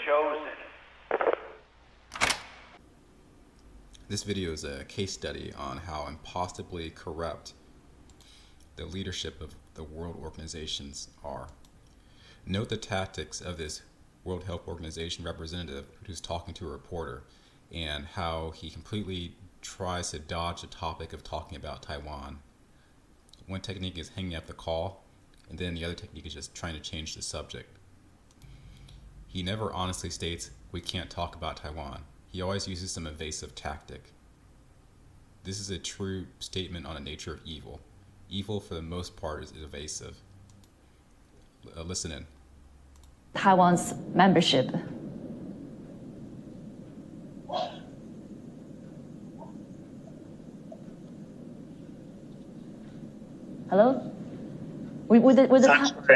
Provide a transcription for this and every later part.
chosen. This video is a case study on how impossibly corrupt the leadership of the world organizations are. Note the tactics of this World Health Organization representative who's talking to a reporter, and how he completely tries to dodge the topic of talking about Taiwan. One technique is hanging up the call, and then the other technique is just trying to change the subject. He never honestly states, "We can't talk about Taiwan." He always uses some evasive tactic. This is a true statement on the nature of evil. Evil, for the most part, is evasive. Listen in. Taiwan's membership. Sorry,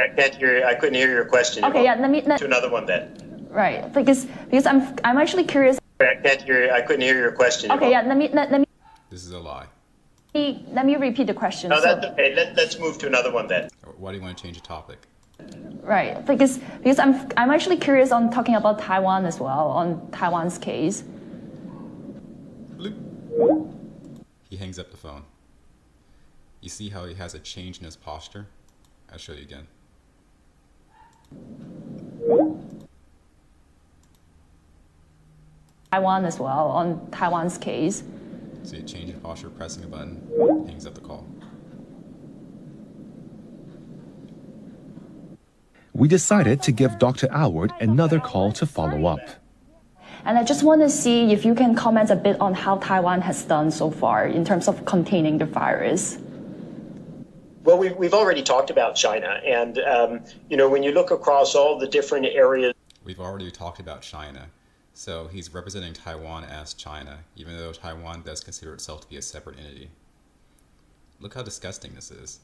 I can't hear. I couldn't hear your question. Okay, yeah. Let me to another one then. Right, because I'm actually curious. I can't hear. I couldn't hear your question. Okay, yeah. Let me. This is a lie. Let me repeat the question. No, that's okay. Let's move to another one then. Why do you want to change the topic? Right, because I'm actually curious on talking about Taiwan as well, on Taiwan's case. Bloop. He hangs up the phone. You see how he has a change in his posture? I'll show you again. Taiwan as well, on Taiwan's case. See a change in posture, pressing a button, hangs up the call. We decided to give Dr. Aylward another call to follow up. And I just want to see if you can comment a bit on how Taiwan has done so far in terms of containing the virus. Well, we've already talked about China, and when you look across all the different areas. We've already talked about China. So he's representing Taiwan as China, even though Taiwan does consider itself to be a separate entity. Look how disgusting this is.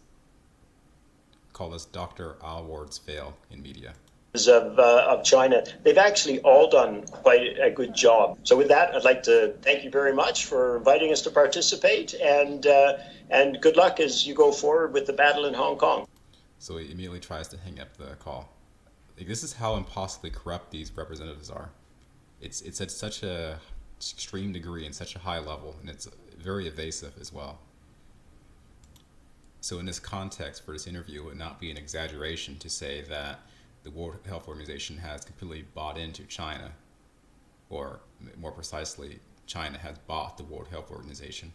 Call this Dr. Aylward's fail in media. Of China, they've actually all done quite a good job. So with that, I'd like to thank you very much for inviting us to participate, and good luck as you go forward with the battle in Hong Kong. So he immediately tries to hang up the call. This is how impossibly corrupt these representatives are. It's at such a extreme degree and such a high level, and it's very evasive as well. So in this context, for this interview, it would not be an exaggeration to say that the World Health Organization has completely bought into China, or more precisely, China has bought the World Health Organization.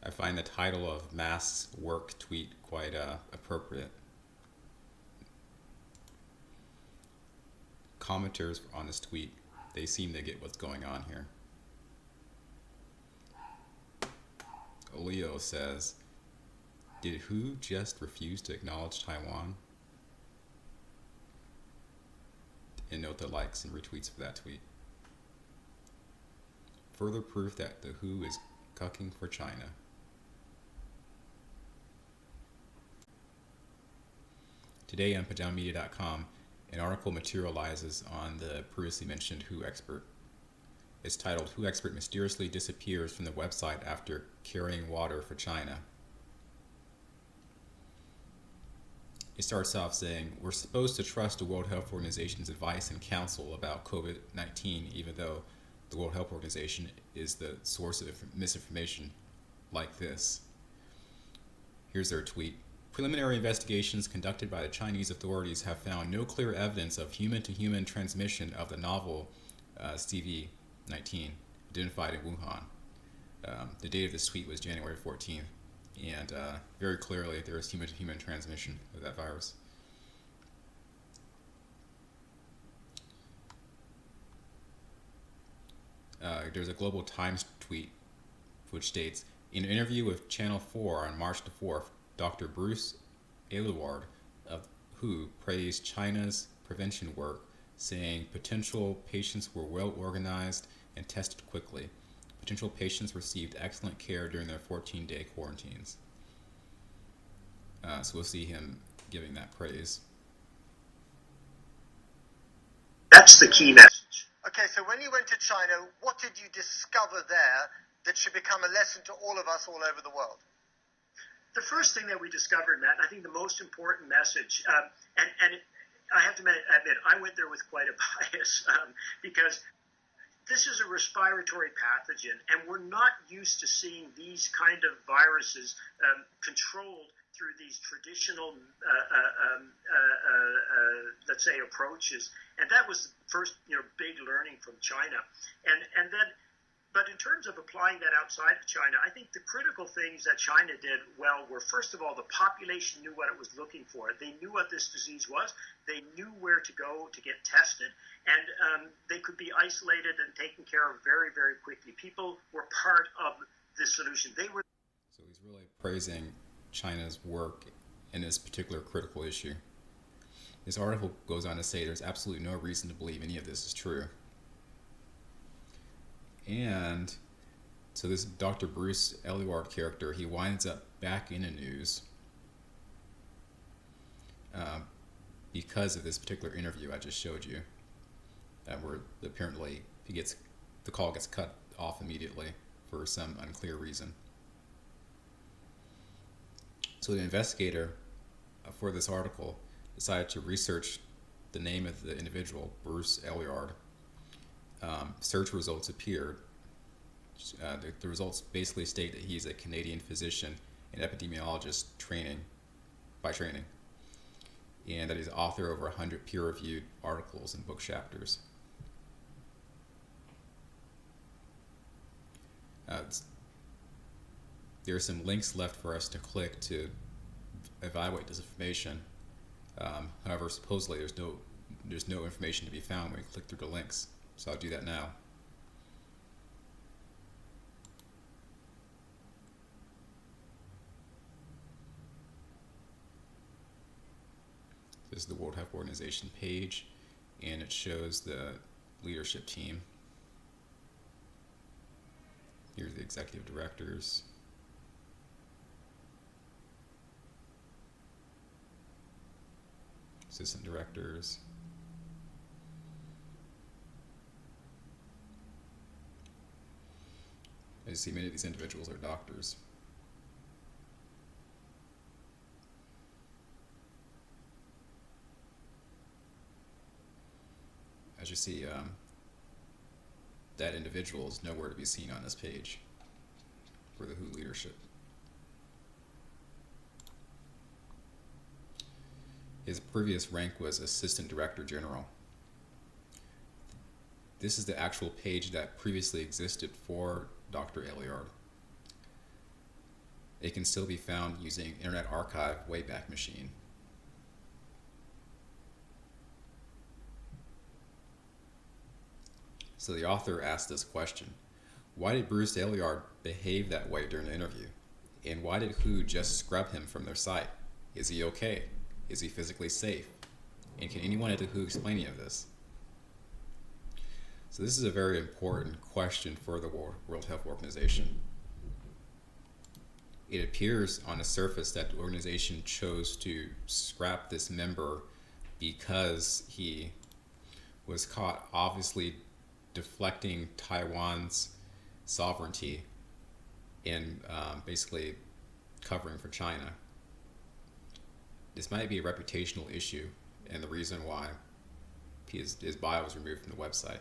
I find the title of Mass Work tweet quite appropriate. Commenters on this tweet, they seem to get what's going on here. Leo says, "Did WHO just refuse to acknowledge Taiwan?" And note the likes and retweets for that tweet. Further proof that the WHO is cucking for China. Today on PajamaMedia.com, an article materializes on the previously mentioned WHO expert. It's titled, "WHO Expert Mysteriously Disappears from the Website After Carrying Water for China." It starts off saying, "We're supposed to trust the World Health Organization's advice and counsel about COVID-19, even though the World Health Organization is the source of misinformation like this." Here's their tweet. "Preliminary investigations conducted by the Chinese authorities have found no clear evidence of human-to-human transmission of the novel CV-19 identified in Wuhan." The date of this tweet was January 14th. And very clearly, there is human-to-human transmission of that virus. There's a Global Times tweet which states, "In an interview with Channel 4 on March the 4th, Dr. Bruce Aylward of WHO praised China's prevention work, saying potential patients were well organized and tested quickly. Potential patients received excellent care during their 14-day quarantines." So we'll see him giving that praise. That's the key message. Okay, so when you went to China, what did you discover there that should become a lesson to all of us all over the world? The first thing that we discovered, Matt, and I think the most important message, and I have to admit, I went there with quite a bias because this is a respiratory pathogen, and we're not used to seeing these kind of viruses controlled through these traditional, let's say, approaches. And that was the first, big learning from China. And then, but in terms of applying that outside of China, I think the critical things that China did well were, first of all, the population knew what it was looking for. They knew what this disease was. They knew where to go to get tested, and they could be isolated and taken care of very, very quickly. People were part of the solution. They were. So he's really praising China's work in this particular critical issue. This article goes on to say there's absolutely no reason to believe any of this is true. And so this Dr. Bruce Aylward character, he winds up back in the news because of this particular interview I just showed you, where apparently the call gets cut off immediately for some unclear reason. So the investigator for this article decided to research the name of the individual, Bruce Aylward. Search results appeared. The results basically state that he's a Canadian physician and epidemiologist by training, and that he's author of over 100 peer-reviewed articles and book chapters. There are some links left for us to click to evaluate this information. However, supposedly there's no information to be found when you click through the links. So I'll do that now. This is the World Health Organization page, and it shows the leadership team. Here's the executive directors. Assistant directors. As you see, many of these individuals are doctors. As you see, that individual is nowhere to be seen on this page for the WHO leadership. His previous rank was Assistant Director General. This is the actual page that previously existed for Dr. Aylward. It can still be found using Internet Archive Wayback Machine. So the author asked this question: why did Bruce Aylward behave that way during the interview? And why did WHO just scrub him from their site? Is he okay? Is he physically safe? And can anyone at the WHO explain any of this? So this is a very important question for the World Health Organization. It appears on the surface that the organization chose to scrap this member because he was caught obviously deflecting Taiwan's sovereignty and basically covering for China. This might be a reputational issue and the reason why his bio was removed from the website.